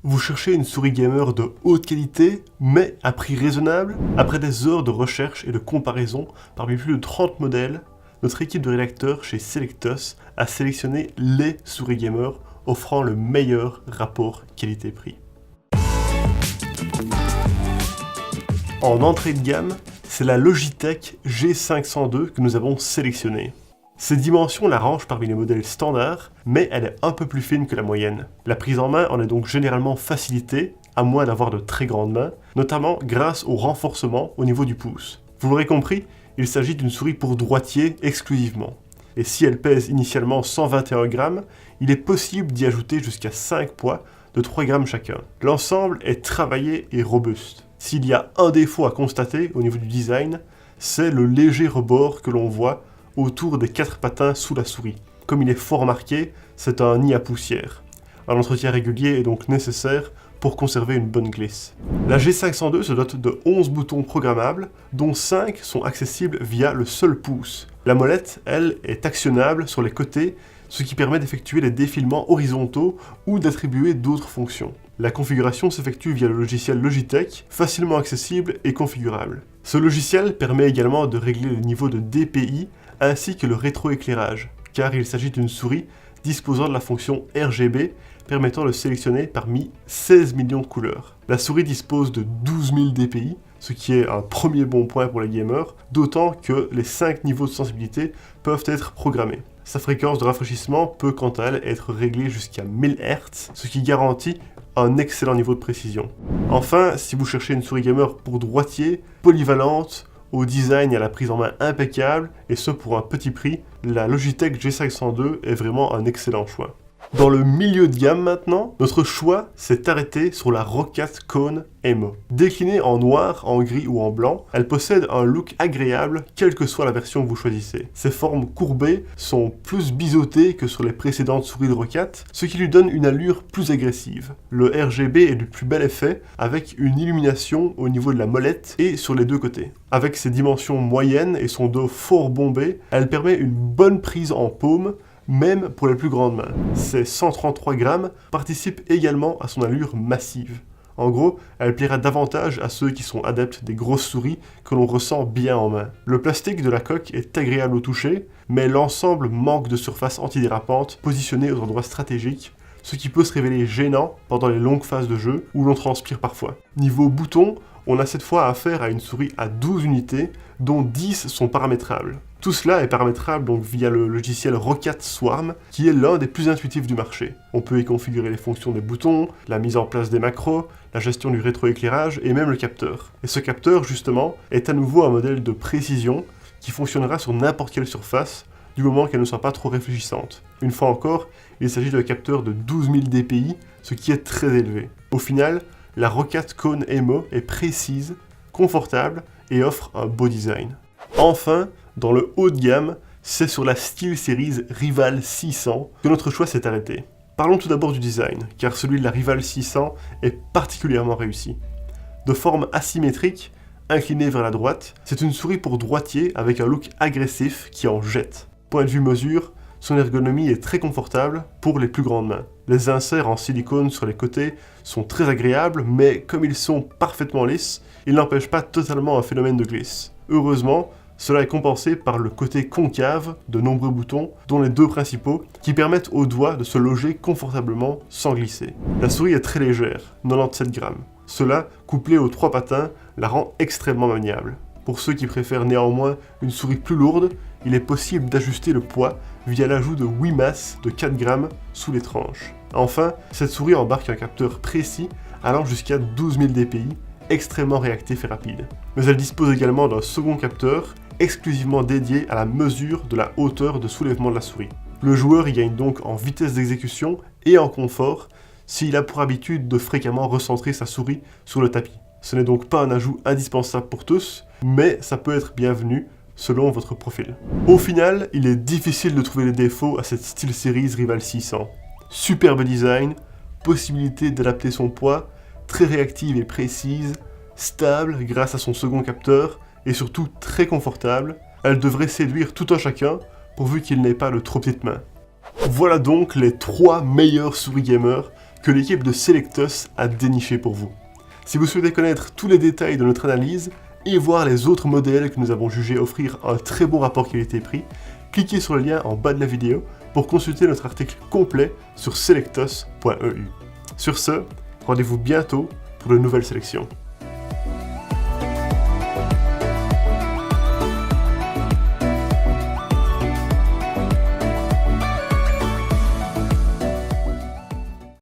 Vous cherchez une souris gamer de haute qualité, mais à prix raisonnable? Après des heures de recherche et de comparaison parmi plus de 30 modèles, notre équipe de rédacteurs chez Selectos a sélectionné les souris gamers offrant le meilleur rapport qualité-prix. En entrée de gamme, c'est la Logitech G502 que nous avons sélectionnée. Ses dimensions la rangent parmi les modèles standards, mais elle est un peu plus fine que la moyenne. La prise en main en est donc généralement facilitée, à moins d'avoir de très grandes mains, notamment grâce au renforcement au niveau du pouce. Vous l'aurez compris, il s'agit d'une souris pour droitier exclusivement. Et si elle pèse initialement 121 grammes, il est possible d'y ajouter jusqu'à 5 poids de 3 grammes chacun. L'ensemble est travaillé et robuste. S'il y a un défaut à constater au niveau du design, c'est le léger rebord que l'on voit autour des 4 patins sous la souris. Comme il est fort marqué, c'est un nid à poussière. Un entretien régulier est donc nécessaire pour conserver une bonne glisse. La G502 se dote de 11 boutons programmables, dont 5 sont accessibles via le seul pouce. La molette, elle, est actionnable sur les côtés, ce qui permet d'effectuer des défilements horizontaux ou d'attribuer d'autres fonctions. La configuration s'effectue via le logiciel Logitech, facilement accessible et configurable. Ce logiciel permet également de régler le niveau de DPI ainsi que le rétroéclairage, car il s'agit d'une souris disposant de la fonction RGB permettant de sélectionner parmi 16 millions de couleurs. La souris dispose de 12 000 DPI, ce qui est un premier bon point pour les gamers, d'autant que les 5 niveaux de sensibilité peuvent être programmés. Sa fréquence de rafraîchissement peut quant à elle être réglée jusqu'à 1000 Hz, ce qui garantit un excellent niveau de précision. Enfin, si vous cherchez une souris gamer pour droitier, polyvalente, au design et à la prise en main impeccable, et ce pour un petit prix, la Logitech G502 est vraiment un excellent choix. Dans le milieu de gamme maintenant, notre choix s'est arrêté sur la Roccat Kone Emo. Déclinée en noir, en gris ou en blanc, elle possède un look agréable quelle que soit la version que vous choisissez. Ses formes courbées sont plus biseautées que sur les précédentes souris de Roccat, ce qui lui donne une allure plus agressive. Le RGB est du plus bel effet, avec une illumination au niveau de la molette et sur les deux côtés. Avec ses dimensions moyennes et son dos fort bombé, elle permet une bonne prise en paume, même pour les plus grandes mains. Ses 133 grammes participent également à son allure massive. En gros, elle plaira davantage à ceux qui sont adeptes des grosses souris que l'on ressent bien en main. Le plastique de la coque est agréable au toucher, mais l'ensemble manque de surface antidérapante positionnée aux endroits stratégiques, ce qui peut se révéler gênant pendant les longues phases de jeu où l'on transpire parfois. Niveau bouton, on a cette fois affaire à une souris à 12 unités, dont 10 sont paramétrables. Tout cela est paramétrable donc via le logiciel Roccat Swarm, qui est l'un des plus intuitifs du marché. On peut y configurer les fonctions des boutons, la mise en place des macros, la gestion du rétroéclairage et même le capteur. Et ce capteur, justement, est à nouveau un modèle de précision qui fonctionnera sur n'importe quelle surface, du moment qu'elle ne soit pas trop réfléchissante. Une fois encore, il s'agit d'un capteur de 12 000 DPI, ce qui est très élevé. Au final, la Roccat Kone Emo est précise, confortable et offre un beau design. Enfin, dans le haut de gamme, c'est sur la SteelSeries Rival 600 que notre choix s'est arrêté. Parlons tout d'abord du design, car celui de la Rival 600 est particulièrement réussi. De forme asymétrique, inclinée vers la droite, c'est une souris pour droitier avec un look agressif qui en jette. Point de vue mesure, son ergonomie est très confortable pour les plus grandes mains. Les inserts en silicone sur les côtés sont très agréables, mais comme ils sont parfaitement lisses, ils n'empêchent pas totalement un phénomène de glisse. Heureusement, cela est compensé par le côté concave de nombreux boutons, dont les deux principaux, qui permettent aux doigts de se loger confortablement sans glisser. La souris est très légère, 97 grammes. Cela, couplé aux 3 patins, la rend extrêmement maniable. Pour ceux qui préfèrent néanmoins une souris plus lourde, il est possible d'ajuster le poids via l'ajout de 8 masses de 4 grammes sous les tranches. Enfin, cette souris embarque un capteur précis allant jusqu'à 12 000 DPI, extrêmement réactif et rapide. Mais elle dispose également d'un second capteur exclusivement dédié à la mesure de la hauteur de soulèvement de la souris. Le joueur y gagne donc en vitesse d'exécution et en confort s'il a pour habitude de fréquemment recentrer sa souris sur le tapis. Ce n'est donc pas un ajout indispensable pour tous, mais ça peut être bienvenu selon votre profil. Au final, il est difficile de trouver les défauts à cette SteelSeries Rival 600. Superbe design, possibilité d'adapter son poids, très réactive et précise, stable grâce à son second capteur, et surtout très confortable. Elle devrait séduire tout un chacun, pourvu qu'il n'ait pas de trop petites mains. Voilà donc les 3 meilleures souris gamers que l'équipe de Selectos a déniché pour vous. Si vous souhaitez connaître tous les détails de notre analyse et voir les autres modèles que nous avons jugés offrir un très bon rapport qualité-prix, cliquez sur le lien en bas de la vidéo pour consulter notre article complet sur selectos.eu. Sur ce, rendez-vous bientôt pour de nouvelles sélections.